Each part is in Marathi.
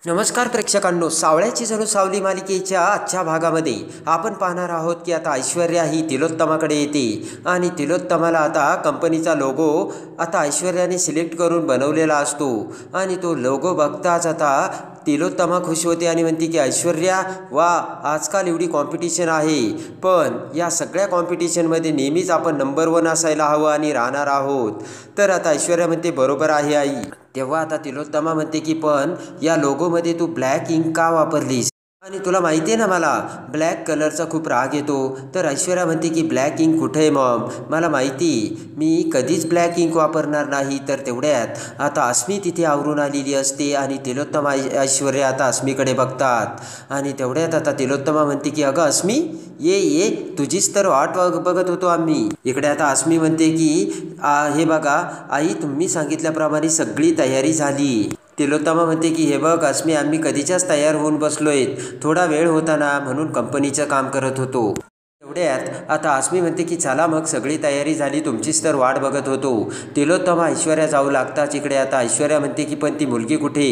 नमस्कार प्रेक्षकांनो, सावळ्याची जणू सावली मालिकेच्या आजच्या भागामध्ये आपण पाहणार आहोत की आता ऐश्वर्या ही तिलोत्तमाकडे येते आणि तिलोत्तमाला आता कंपनीचा लोगो आता ऐश्वर्याने सिलेक्ट करून बनवलेला असतो आणि तो लोगो बघताच आता तिलोत्तमा खुश होते आणि म्हणते की ऐश्वर्या वा, आजकाल एवढी कॉम्पिटिशन आहे, पण या सगळ्या कॉम्पिटिशनमध्ये नेहमीच आपण नंबर 1 असायला हवं आणि राहणार आहोत. तर आता ऐश्वर्या म्हणते बरोबर आहे आई. तेव्हा आता तिलोत्तमा म्हणते की पण या लोगोमध्ये तू ब्लॅक इंक का वापरलीस आणि तुला माहिती आहे ना मला ब्लॅक कलरचा खूप राग येतो. तर ऐश्वर्या म्हणते की ब्लॅक इंक कुठे आहे मॉम, मला माहिती, मी कधीच ब्लॅक इंक वापरणार नाही. तर तेवढ्यात आता अस्मी तिथे आवरून आलेली असते आणि तिलोत्तमा ऐश्वर्या आता अस्मीकडे बघतात आणि तेवढ्यात आता तिलोत्तमा म्हणते की अगं अस्मी, ये ये, तुझीच तर वाट बघत होतो आम्ही. इकडे आता अस्मी म्हणते की हे बघा आई, तुम्ही सांगितल्याप्रमाणे सगळी तयारी झाली. तिलोत्तमा म्हणते की हे बघ अस्मी, आम्ही कधीच्याच तयार होऊन बसलोय, थोडा वेळ होता ना म्हणून कंपनीचं काम करत होतो. तेवढ्यात आता अस्मी म्हणते की चला मग, सगळी तयारी झाली, तुमचीच तर वाट बघत होतो. तिलोत्तमा ऐश्वर्या जाऊ लागताच इकडे आता ऐश्वर्या म्हणते की पण ती मुलगी कुठे.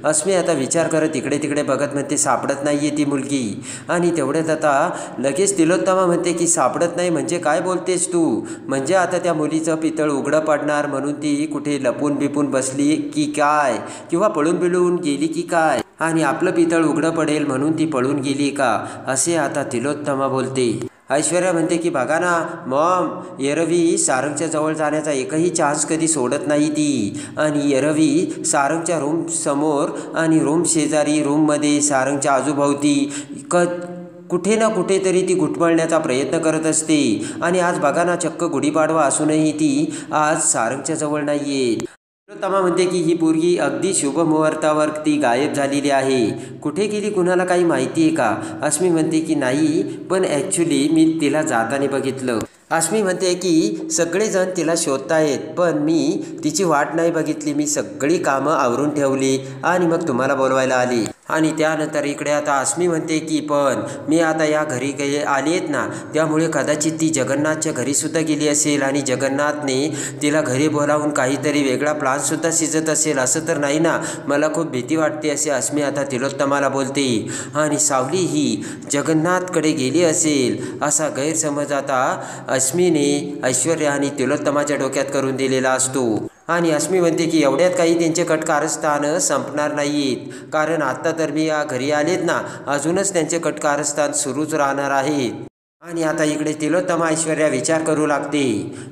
अस्मी आता विचार करत इकडे तिकडे बघत म्हणते सापडत नाही आहे ती मुलगी. आणि तेवढ्यात आता लगेच तिलोत्तमा म्हणते की सापडत नाही म्हणजे काय बोलतेस तू, म्हणजे आता त्या मुलीचं पितळ उघडं पडणार म्हणून ती कुठे लपून बिपून बसली की काय, किंवा पळून बिळून गेली की काय, आणि आपलं पितळ उघडं पडेल म्हणून ती पळून गेली का, असे आता तिलोत्तमा बोलते. ऐश्वर्या म्हणते की बघा ना मॉम, एरवी सारंगच्या जवळ जाण्याचा एकही चान्स कधी सोडत नाही ती, आणि एरवी सारंगच्या रूम समोर आणि रूम शेजारी रूममध्ये सारंगच्या आजूभोवती कुठे ना कुठेतरी ती घुटमळण्याचा प्रयत्न करत असते. आणि आज बघा ना, चक्क गुढीपाडवा असूनही ती आज सारंगच्या जवळ नाही आहे. तिलोत्तमा म्हणते की ही पोरगी अगदी शुभ मुहूर्तावर ती गायब झालेली आहे, कुठे गेली, कुणाला काही माहिती आहे का. अस्मी म्हणते की नाही, पण ॲक्च्युली मी तिला जाताना बघितलं. अस्मी म्हणते की सगळेजण तिला शोधतायत, पण मी तिची वाट नाही बघितली, मी सगळी कामं आवरून ठेवली आणि मग तुम्हाला बोलवायला आली. आणि त्यानंतर इकडे आता अस्मी म्हणते की पण मी आता या घरी आली आहेत ना, त्यामुळे कदाचित ती जगन्नाथच्या घरीसुद्धा गेली असेल आणि जगन्नाथने तिला घरी बोलावून काहीतरी वेगळा प्लॅनसुद्धा शिजत असेल, असं तर नाही ना, मला खूप भीती वाटते, असे अस्मी आता तिलोत्तमाला बोलते. आणि सावली ही जगन्नाथकडे गेली असेल असा गैरसमज आता अस्मीने ऐश्वर्या आणि तिलोत्तमाच्या डोक्यात करून दिलेला असतो. आणि अस्मी म्हणते की एवढ्यात काही त्यांचे कटकारस्थान संपणार नाहीत, कारण आत्ता तर मी या घरी आलेत ना, अजूनच त्यांचे कटकारस्थान सुरूच राहणार आहेत. आणि आता इकडे तिलोत्तमा ऐश्वर्या विचार करू लागते.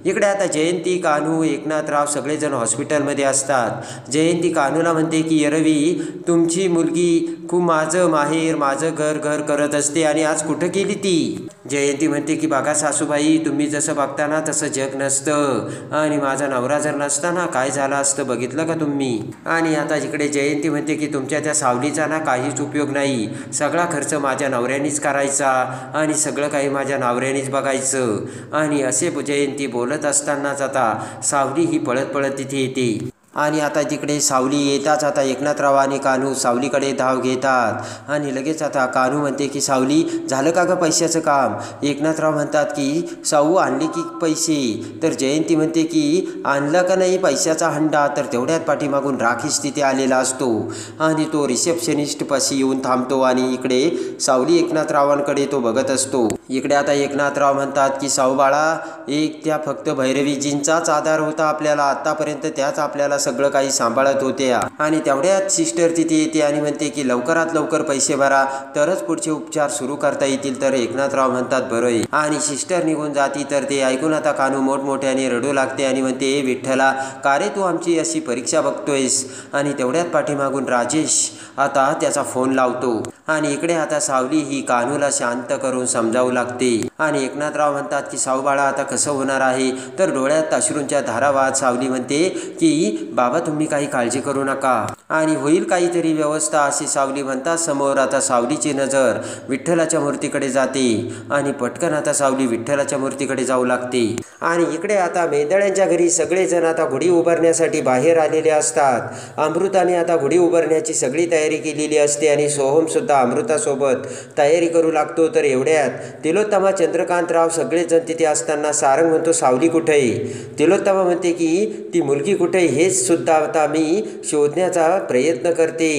इकडे आता जयंती, कान्हू, एकनाथराव सगळेजण हॉस्पिटलमध्ये असतात. जयंती कान्हूला म्हणते की एरवी तुमची मुलगी खूप माझं माहेर माझं घर घर करत असते आणि आज कुठं गेली ती. जयंती म्हणते की बघा सासूबाई, तुम्ही जसं बघता ना तसं जग नसतं, आणि माझा नवरा जर नसता ना काय झालं असतं बघितलं का तुम्ही. आणि आता इकडे जयंती म्हणते की तुमच्या त्या सावलीचा ना काहीच उपयोग नाही, सगळा खर्च माझ्या नवऱ्यानेच करायचा आणि सगळं काही माझ्या नवऱ्यानेच बघायचं. आणि असे जयंती बोलत असतानाच आता सावली ही पळत पळत तिथे येते. आणि आता तिकडे सावली येताच आता एकनाथराव आणि कान्हू सावलीकडे धाव घेतात आणि लगेच आता कान्हू म्हणते की सावली, झालं का गं पैशाचं काम. एकनाथराव म्हणतात की साऊ, आणले की पैसे. तर जयंती म्हणते की आणलं का नाही पैशाचा हंडा. तर तेवढ्यात पाठीमागून राकेश तिथे आलेला असतो आणि तो रिसेप्शनिस्टपाशी येऊन थांबतो आणि इकडे सावली एकनाथरावांकडे तो बघत असतो. इकडे आता एकनाथराव म्हणतात की साऊ बाळा, एक त्या फक्त भैरवीजींचाच आधार होता आपल्याला, आतापर्यंत त्याच आपल्याला सगळं काही सांभाळत होत्या. आणि तेवढ्यात सिस्टर तिथे येते आणि म्हणते की लवकरात लवकर पैसे भरा, तरच पुढचे उपचार सुरू करता येतील. तर एकनाथराव म्हणतात बरं आहे, आणि सिस्टर निघून जाती. तर ते ऐकून आता कान्हू मोठमोठ्याने रडू लागते आणि म्हणते, विठ्ठला, का रे तू आमची अशी परीक्षा बघतोयस. आणि तेवढ्यात पाठीमागून राजेश आता त्याचा फोन लावतो आणि इकडे आता सावली ही कान्हूला शांत करून समजावू लागते. आणि एकनाथराव म्हणतात की साऊ बाळा, आता कसं होणार आहे. तर डोळ्यात अश्रूंच्या धारा वाहत सावली म्हणते की बाबा, तुम्ही काही काळजी करू नका आणि होईल काहीतरी व्यवस्था, असे सावली म्हणतात. समोर आता सावलीची नजर विठ्ठलाच्या मूर्तीकडे जाते आणि पटकन आता सावली विठ्ठलाच्या मूर्तीकडे जाऊ लागते. आणि इकडे आता मेंदळ्यांच्या घरी सगळेजण आता गुढी उभारण्यासाठी बाहेर आलेले असतात. अमृताने आता गुढी उभारण्याची सगळी तयारी केलेली असते आणि सोहम सुद्धा अमृतासोबत तयारी करू लागतो. तर एवढ्यात तिलोत्तमा, चंद्रकांतराव सगळेजण तिथे असताना सारंग म्हणतो सावली कुठे आहे? तिलोत्तमा म्हणते की ती मुलगी कुठे आहे हेच सुद्धा आता मी शोधण्याचा प्रयत्न करते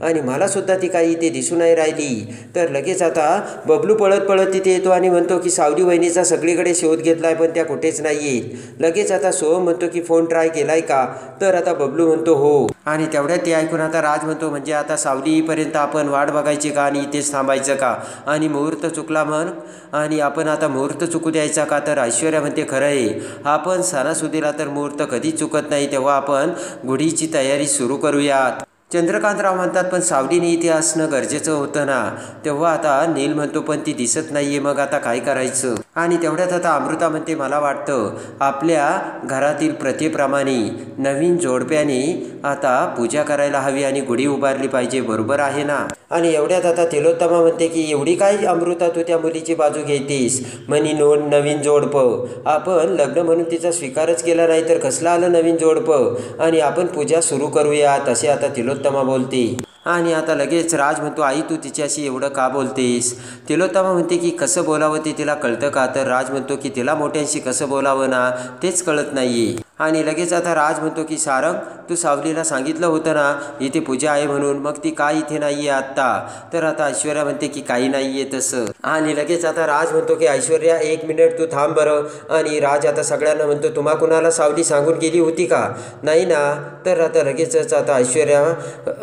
आणि मलासुद्धा ती काही इथे दिसून नाही राहिली. तर लगेच आता बबलू पळत पळत तिथे येतो आणि म्हणतो की सावली वहिनीचा सगळीकडे शोध घेतला आहे पण त्या कुठेच नाही आहेत. लगेच आता सोहम म्हणतो की फोन ट्राय केलाय का? तर आता बबलू म्हणतो हो. आणि तेवढ्यात ते ऐकून आता राज म्हणतो म्हणजे आता सावली येईपर्यंत आपण वाट बघायची का आणि इथेच थांबायचं का? आणि मुहूर्त चुकला म्हण आणि आपण आता मुहूर्त चुकू द्यायचा का? तर ऐश्वर्या म्हणते खरं आहे, आपण सणासुदीला तर मुहूर्त कधीच चुकत नाही, तेव्हा आपण गुढीची तयारी सुरू करूयात. चंद्रकांतराव म्हणतात पण सावलीने इथे असणं गरजेचं होतं ना. तेव्हा आता नील म्हणतो पण ती दिसत नाहीये, मग आता काय करायचं? आणि तेवढ्यात आता अमृता म्हणते मला वाटतं आपल्या घरातील प्रथेप्रमाणे नवीन जोडप्याने आता पूजा करायला हवी आणि गुढी उभारली पाहिजे, बरोबर आहे ना? आणि एवढ्यात आता तिलोत्तमा म्हणते की एवढी काय अमृता तू त्या मुलीची बाजू घेतेस? म्हणी नवीन जोडपं, आपण लग्न म्हणून तिचा स्वीकारच केला नाही तर कसलं आलं नवीन जोडपं? आणि आपण पूजा सुरू करूयात असे आता तिलोत्तमा बोलते. आणि आता लगेच राज म्हणतो आई तू तिच्याशी एवढं का बोलतेस? तिलोत्तमा म्हणते की कसं बोलावं ते तिला कळतं का? तर राज म्हणतो की तिला मोठ्यांशी कसं बोलावं ना तेच कळत नाहीये. आणि लगेच आता राज म्हणतो की सारंग तू सावलीला सांगितलं होतं ना इथे पूजा आहे म्हणून, मग ती काय इथे नाही आहे आत्ता? तर आता ऐश्वर्या म्हणते की काही नाही आहे तसं. आणि लगेच आता राज म्हणतो की ऐश्वर्या 1 मिनिट तू थांब बरं. आणि राज आता सगळ्यांना म्हणतो तुम्हा कुणाला सावली सांगून गेली होती का? नाही ना. तर आता लगेचच आता ऐश्वर्या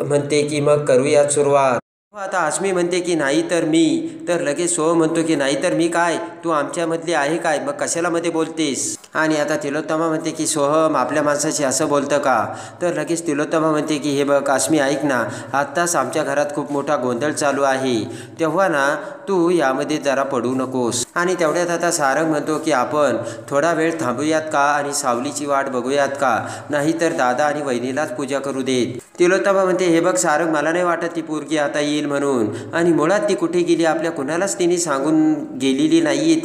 म्हणते की मग करूयात सुरुवात. आता आश्मी म्हणते की नाही तर मी. तर लगेच सोहम म्हणतो की नाही तर मी काय, तू आमच्यामधली आहे काय, मग कशाला मध्ये बोलतेस? आणि आता तिलोत्तमा म्हणते की सोहम आपल्या माणसाशी असं बोलतं का? तर लगेच तिलोत्तमा म्हणते की हे बघ आश्मी ऐक ना, आत्ताच आमच्या घरात खूप मोठा गोंधळ चालू आहे, तेव्हा ना तू यामध्ये जरा पडू नकोस. आणि तेवढ्यात आता सारंग म्हणतो की आपण थोडा वेळ थांबूयात का आणि सावलीची वाट बघूयात का? नाही तर दादा आणि वहिनीलाच पूजा करू देत. तिलोत्तमा म्हणते हे बघ सारंग मला नाही वाटत ती पोरगी आता येईल म्हणून, आणि मुळात ती कुठे गेली आपल्या कुणालाच तिने सांगून गेलेली नाहीये.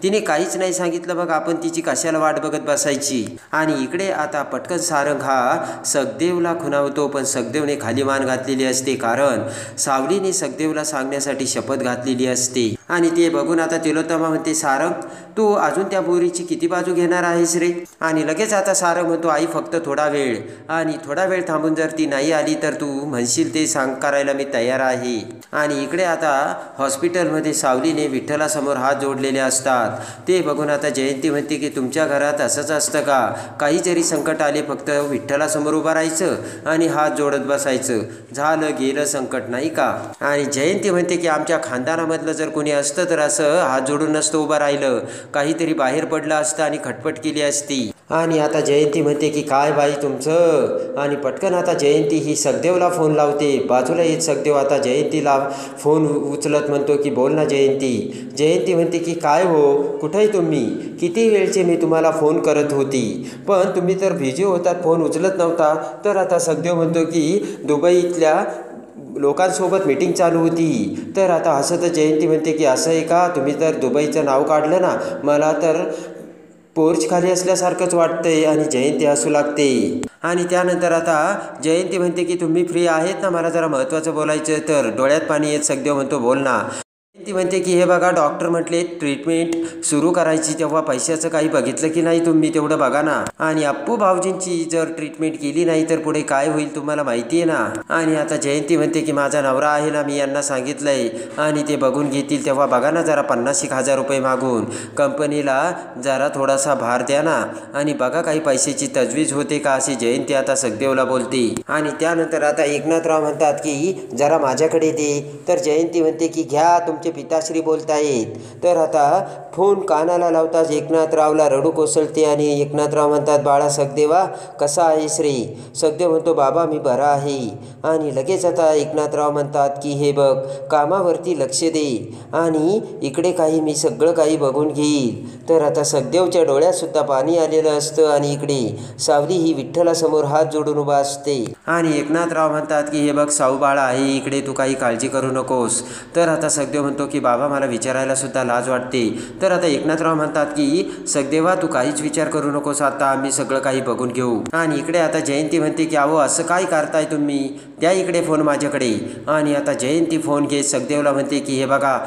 तिने काहीच नाही सांगितलं, मग आपण तिची कशाला वाट बघत बसायची? आणि इकडे आता पटकन सारंग हा सखदेवला खुणावतो, पण सखदेवने खाली मान घातलेली असते, कारण सावलीने सखदेवला सांगण्यासाठी शपथ घातलेली असते. आणि ते बघून आता तिलोत्तमा म्हणते सारंग तू अजून त्या पोरीची किती बाजू घेणार आहेस रे? आणि लगेच आता सारंग म्हणतो आई फक्त थोडा वेळ, आणि थोडा वेळ थांबून जर ती नाही आली तर तू म्हणशील ते सांग करायला मी तयार आहे. आणि इकडे आता हॉस्पिटलमध्ये सावलीने विठ्ठलासमोर हात जोडलेले असतात. ते बघून आता जयंती म्हणते की तुमच्या घरात असंच असतं का? काही जरी संकट आले फक्त विठ्ठलासमोर उभं राहायचं आणि हात जोडत बसायचं, झालं गेलं संकट, नाही का? आणि जयंती म्हणते की आमच्या खानदानामधलं जर कोणी असतं तर असं हात जोडून नसतं उभं राहिलं, काहीतरी बाहेर पडलं असतं आणि खटपट केली असती. आणि आता जयंती म्हणते की काय बाई तुमचं? आणि पटकन आता जयंती ही सखदेवला फोन लावते. बाजूला येत सखदेव आता जयंतीला फोन उचलत म्हणतो की बोल ना जयंती. जयंती म्हणते की काय हो कुठे आहे तुम्ही? किती वेळचे मी तुम्हाला फोन करत होती पण तुम्ही तर बिझी होतात, फोन उचलत नव्हता. तर आता सखदेव म्हणतो की दुबईतल्या लोकांसोबत मीटिंग चालू होती. तर आता असं तर जयंती म्हणते की असं आहे का, तुम्ही तर दुबईचं नाव काढलं ना, मला तर पोर्च खाली असल्यासारखंच वाटतंय. आणि जयंती हसू लागते. आणि त्यानंतर आता जयंती म्हणते की तुम्ही फ्री आहेत ना, मला जरा महत्त्वाचं बोलायचं. तर डोळ्यात पाणी येत सखदेव म्हणतो बोल ना. ती म्हणते की हे बघा डॉक्टर म्हटले ट्रीटमेंट सुरू करायची, तेव्हा पैशाचं काही बघितलं की नाही तुम्ही, तेवढं बघा ना. आणि अप्पू भाऊजींची जर ट्रीटमेंट केली नाही तर पुढे काय होईल तुम्हाला माहिती आहे ना. आणि आता जयंती म्हणते की माझा नवरा आहे ना, मी यांना सांगितलंय आणि ते बघून घेतील, तेव्हा बघा ना जरा 50,000 रुपये मागून कंपनीला जरा थोडासा भार द्या ना आणि बघा काही पैशाची तजवीज होते का, अशी जयंती आता सखदेवला बोलते. आणि त्यानंतर आता एकनाथराव म्हणतात की जरा माझ्याकडे दे. तर जयंती म्हणते की घ्या तुमचे पिताश्री बोलतायत. तर आता फोन कानाला लावताच एकनाथरावला रडू कोसळते आणि एकनाथराव म्हणतात बाळा सखदेवा कसा आहेस रे? सखदेव म्हणतो बाबा मी बरा आहे. आणि लगेच आता एकनाथराव म्हणतात की हे बघ कामावरती लक्ष दे आणि इकडे काही मी सगळं काही बघून घेईल. तर आता सखदेवच्या डोळ्यातसुद्धा पाणी आलेलं असतं आणि इकडे सावली ही विठ्ठलासमोर हात जोडून उभा असते. आणि एकनाथराव म्हणतात की हे बघ साऊ बाळा आहे इकडे, तू काही काळजी करू नकोस. तर आता सखदेव म्हणतो की बाबा मला विचारायला सुद्धा लाज वाटते. तर आता एकनाथराव म्हणतात की सखदेवा तू काहीच विचार करू नकोस, आता आम्ही सगळं काही बघून घेऊ. आणि इकडे आता जयंती म्हणते की अहो असं काय करताय तुम्ही, त्या इकडे फोन माझ्याकडे. आणि आता जयंती फोन घेत सखदेवला म्हणते की हे बघा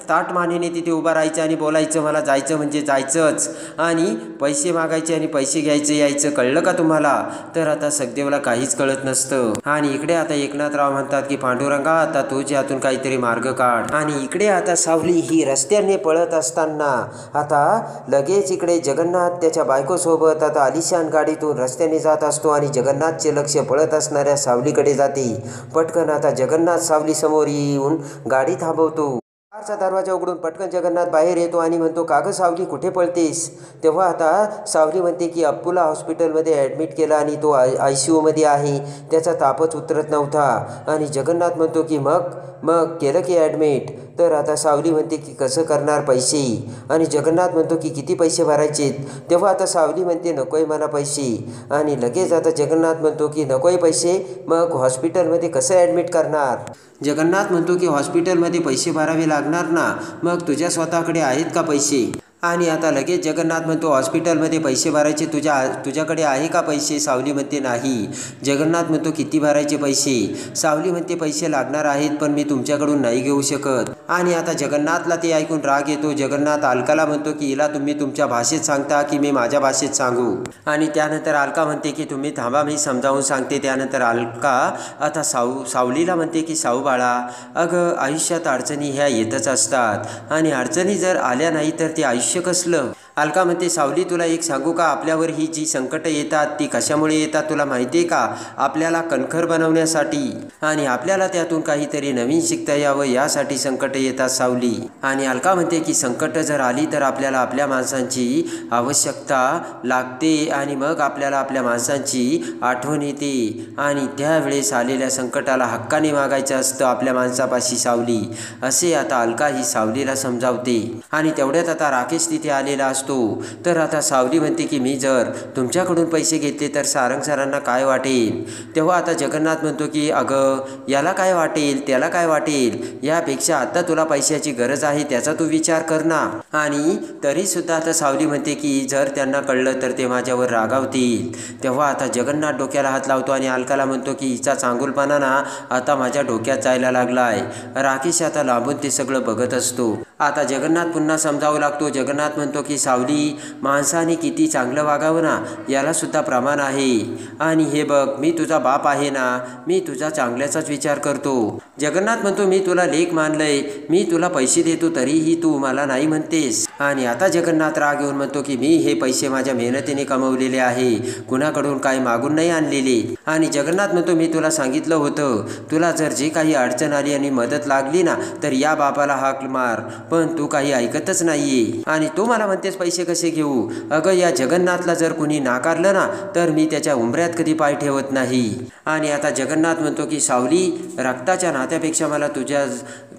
ताट मानेने तिथे उभा राहायचं आणि बोलायचं मला जायचं म्हणजे जायचंच, आणि पैसे मागायचे आणि पैसे घ्यायचे यायचं, कळलं का तुम्हाला. तर आता सखदेवला काहीच कळत नसतं. आणि इकडे आता एकनाथराव म्हणतात की पांडुरंगा आता तूच यातून काहीतरी मार्ग काढ. आणि इकडे आता सावली ही रस्त्याने पळत असताना आता लगेच इकडे जगन्नाथ त्याच्या बायकोसोबत आता आलिशान गाडीतून रस्त्याने जात असतो आणि जगन्नाथचे लक्ष पळत असणाऱ्या सावलीकडे जाते. पटकन आता जगन्नाथ सावली समोर येऊन गाडी थांबवतो. कारचा दरवाजा उघडून पटकन जगन्नाथ बाहेर येतो आणि म्हणतो कागं सावली कुठे पळतेस. तेव्हा आता सावली म्हणते की अप्पूला हॉस्पिटलमध्ये ॲडमिट केलं आणि तो ICUमध्ये आहे, त्याचा तापच उतरत नव्हता. आणि जगन्नाथ म्हणतो की मग केलं की ॲडमिट. तर आता सावली म्हणते की कसं करणार पैसे. आणि जगन्नाथ म्हणतो की किती पैसे भरायचेत. तेव्हा आता सावली म्हणते नकोय मला पैसे. आणि लगेच आता जगन्नाथ म्हणतो की नकोय पैसे, मग हॉस्पिटलमध्ये कसं ॲडमिट करणार. जगन्नाथ म्हणतो की हॉस्पिटलमध्ये पैसे भरावे लागणार ना, मग तुझ्या स्वतःकडे आहेत का पैसे. आणि आता लगेच जगन्नाथ म्हणतो हॉस्पिटलमध्ये पैसे भरायचे तुझ्याकडे आहे का पैसे. सावली म्हणते नाही. जगन्नाथ म्हणतो किती भरायचे पैसे. सावली म्हणते पैसे लागणार आहेत पण मी तुमच्याकडून नाही घेऊ शकत. आणि आता जगन्नाथला ते ऐकून राग येतो. जगन्नाथ अलकाला म्हणतो की हिला तुम्ही तुमच्या भाषेत सांगता की मी माझ्या भाषेत सांगू. आणि त्यानंतर अलका म्हणते की तुम्ही थांबा मी समजावून सांगते. त्यानंतर अलका आता सावलीला म्हणते की साऊ बाळा अगं आयुष्यात अडचणी ह्या येतच असतात आणि अडचणी जर आल्या नाही तर ते आयुष्य कसलं. अलका म्हणते सावली तुला एक सांगू का, आपल्यावर ही जी संकटं येतात ती कशामुळे येतात तुला माहिती आहे का. आपल्याला कणखर बनवण्यासाठी आणि आपल्याला त्यातून काहीतरी नवीन शिकता यावं यासाठी संकटं येतात सावली. आणि अलका म्हणते की संकटं जर आली तर आपल्याला आपल्या माणसांची आवश्यकता लागते आणि मग आपल्याला आपल्या माणसांची आठवण येते आणि त्यावेळेस आलेल्या संकटाला हक्काने मागायचं असतं आपल्या माणसापाशी सावली. असे आता अलका ही सावलीला समजावते. आणि तेवढ्यात आता राकेश तिथे आलेला असतो. तर आता सावली म्हणते की मी जर तुमच्याकडून पैसे घेतले तर सारंग सरांना काय वाटेल. तेव्हा आता जगन्नाथ म्हणतो की अगं याला काय वाटेल त्याला काय वाटेल, यापेक्षा आता तुला पैशाची गरज आहे त्याचा तू विचार कर ना. आणि तरीसुद्धा आता सावली म्हणते की जर त्यांना कळलं तर ते माझ्यावर रागावतील. तेव्हा आता जगन्नाथ डोक्याला हात लावतो आणि अलकाला म्हणतो की हिचा चांगुलपणा ना आता माझ्या डोक्यात जायला लागलाय. राकेश आता लांबून ते सगळं बघत असतो. आता जगन्नाथ पुन्हा समजावू लागतो. जगन्नाथ म्हणतो की सावली माणसाने किती चांगलं वागावं ना याला सुद्धा प्रमाण आहे. आणि हे बघ मी तुझा बाप आहे ना, मी तुझा चांगल्याचाच विचार करतो. जगन्नाथ म्हणतो मी तुला लेक मानलंय, मी तुला पैसे देतो तरीही तू मला नाही म्हणतेस. आणि आता जगन्नाथ राग येऊन म्हणतो की मी हे पैसे माझ्या मेहनतीने कमवलेले आहे, कुणाकडून काही मागून नाही आणलेले. आणि जगन्नाथ म्हणतो मी तुला सांगितलं होतं तुला जर जे काही अडचण आली आणि मदत लागली ना तर या बापाला हाक मार, पण तू काही ऐकतच नाहीये. आणि तू मला म्हणतेस पैसे कसे घेऊ. अगं या जगन्नाथला जर कुणी नाकारलं ना तर मी त्याच्या उंबऱ्यात कधी पाय ठेवत नाही. आणि आता जगन्नाथ म्हणतो की सावली रक्ताच्या नात्यापेक्षा मला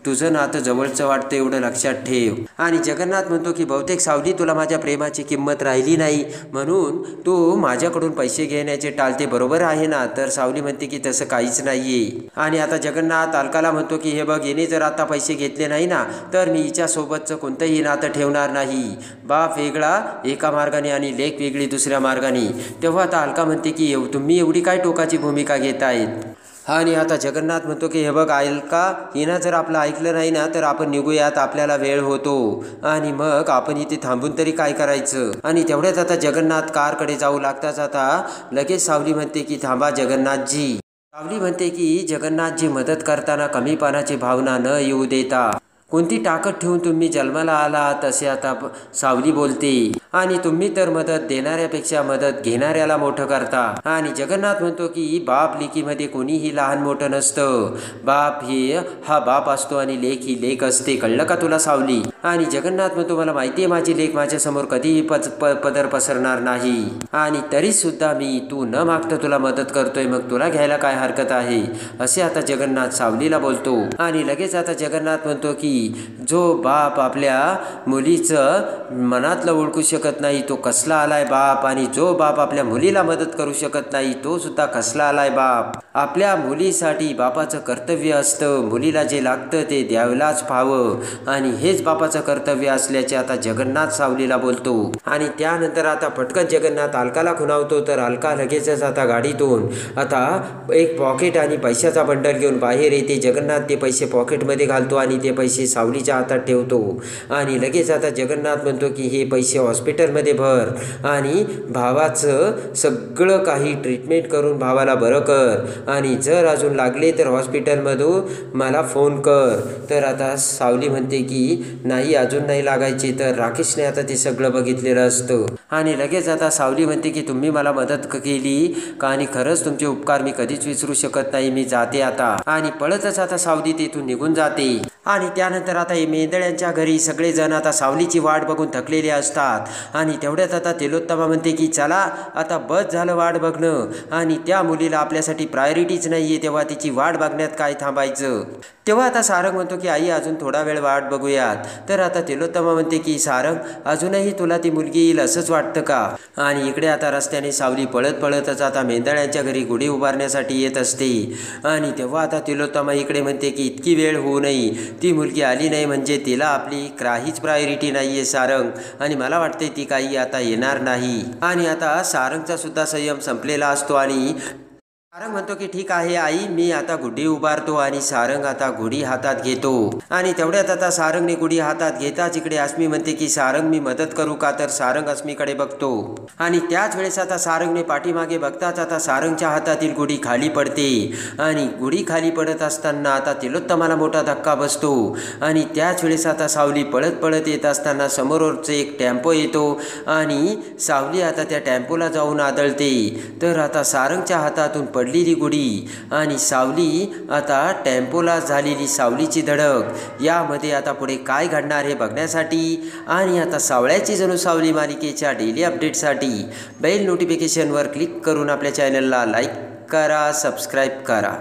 तुझं नातं जवळचं वाटतं एवढं लक्षात ठेव. आणि जगन्नाथ म्हणतो की बहुतेक सावली तुला माझ्या प्रेमाची किंमत राहिली नाही म्हणून तू माझ्याकडून पैसे घेण्याचे टाळते, बरोबर आहे ना. तर सावली म्हणते की तसं काहीच नाहीये. आणि आता जगन्नाथ अलकाला म्हणतो की हे बघ येणे जर आता पैसे घेतले नाही ना तर मी हिच्यासोबतचं कोणतंही नातं ठेवणार नाही. बाप वेगळा एका मार्गाने आणि लेक वेगळी दुसऱ्या मार्गाने. तेव्हा आता अलका म्हणते की तुम्ही एवढी काय टोकाची भूमिका घेतायत. आणि आता जगन्नाथ म्हणतो की हे बघ अलका हिनं जर आपलं ऐकलं नाही ना तर आपण निघूयात, आपल्याला वेळ होतो आणि मग आपण इथे थांबून तरी काय करायचं. आणि तेवढ्यात आता जगन्नाथ कारकडे जाऊ लागताच आता लगेच सावली म्हणते की थांबा जगन्नाथजी. सावली म्हणते की जगन्नाथजी मदत करताना कमीपणाची भावना न येऊ देता कोणती ताकद ठेवून तुम्ही जन्माला आलात असे आता सावली बोलते. आणि तुम्ही तर मदत देणाऱ्यापेक्षा मदत घेणाऱ्याला मोठं करता. आणि जगन्नाथ म्हणतो की बाप लेकीमध्ये कोणीही लहान मोठं नसतं, बाप हा बाप असतो आणि लेक ही लेक असते, कळलं का तुला सावली. आणि जगन्नाथ म्हणतो मला माहिती आहे माझी लेक माझ्यासमोर कधीही पदर पसरणार नाही आणि तरी सुद्धा मी तू न मागता तुला मदत करतोय, मग तुला घ्यायला काय हरकत आहे, असे आता जगन्नाथ सावलीला बोलतो. आणि लगेच आता जगन्नाथ म्हणतो की जो बाप आपल्या मुलीचं मनातलं ओळखू शकत नाही तो कसला आलाय बाप, आणि जो बाप आपल्या मुलीला मदत करू शकत नाही तो सुद्धा कसला आलाय बाप. आपल्या मुलीसाठी बापाचं कर्तव्य असतं, मुलीला जे लागतं ते द्यायलाच पाहावं, आणि हेच बापाचं कर्तव्य असल्याचे आता जगन्नाथ सावलीला बोलतो. आणि त्यानंतर आता पटकन जगन्नाथ अलकाला खुणावतो. तर अलका लगेचच आता गाडीतून आता एक पॉकेट आणि पैशाचा बंडल घेऊन बाहेर येते. जगन्नाथ ते पैसे पॉकेटमध्ये घालतो आणि ते पैसे सावलीच्या हातात ठेवतो. आणि लगेच आता जगन्नाथ म्हणतो की हे पैसे हॉस्पिटलमध्ये भर आणि भावाचं सगळं काही ट्रीटमेंट करून भावाला बरं कर, आणि जर अजून लागले तर हॉस्पिटलमधून मला फोन कर. तर आता सावली म्हणते की नाही अजून नाही लागायचे. तर राकेशने आता ते सगळं बघितलेलं असतं आणि लगेच आता सावली म्हणते की तुम्ही मला मदत केली का, आणि खरंच तुमचे उपकार मी कधीच विसरू शकत नाही, मी जाते आता. आणि पळतच आता सावली तिथून निघून जाते. आणि त्यानंतर आता हे मेंदळ्यांच्या घरी सगळेजण आता सावलीची वाट बघून थकलेले असतात. आणि तेवढ्यात आता तिलोत्तमा म्हणते की चला आता बस झालं वाट बघणं, आणि त्या मुलीला आपल्यासाठी प्रायोरिटीच नाही आहे, तेव्हा तिची वाट बघण्यात काय थांबायचं. तेव्हा आता सारंग म्हणतो की आई अजून थोडा वेळ वाट बघूयात. तर आता तिलोत्तमा म्हणते की सारंग अजूनही तुला ती मुलगी येईल असंच वाटतं का. आणि इकडे आता रस्त्याने सावली पळत पळतच आता मेंदळ्यांच्या घरी गुढी उभारण्यासाठी येत असते. आणि तेव्हा आता तिलोत्तमा इकडे म्हणते की इतकी वेळ होऊ नये, ती मुलगी आली नाही म्हणजे तिला आपली काहीच प्रायोरिटी नाही आहे सारंग, आणि मला वाटते ती काही आता येणार नाही. आणि आता सारंगचा सुद्धा संयम संपलेला असतो. आणि सारंग म्हणतो की ठीक आहे आई मी आता गुढी उभारतो. आणि सारंग आता गुढी हातात घेतो. आणि तेवढ्यात आता सारंगने गुढी हातात घेताच इकडे अस्मी म्हणते की सारंग मी मदत करू का. तर सारंग अस्मीकडे बघतो आणि त्याच वेळेस आता सारंगने पाठीमागे बघताच आता सारंगच्या हातातील गुढी खाली पडते. आणि गुढी खाली पडत असताना आता तिलोत्तमाला मोठा धक्का बसतो. आणि त्याच वेळेस आता सावली पळत पळत येत असताना समोरच एक टेम्पो येतो आणि सावली आता त्या टेम्पोला जाऊन आदळते. तर आता सारंगच्या हातातून पडलेली गुढी आणि सावली आता टेम्पोला झालेली सावलीची धडक, यामध्ये आता पुढे काय घडणार हे बघण्यासाठी आणि आता सावळ्याची जणू सावली मालिकेच्या डेली अपडेटसाठी बेल नोटिफिकेशनवर क्लिक करून आपल्या चॅनलला लाईक करा, सबस्क्राईब करा.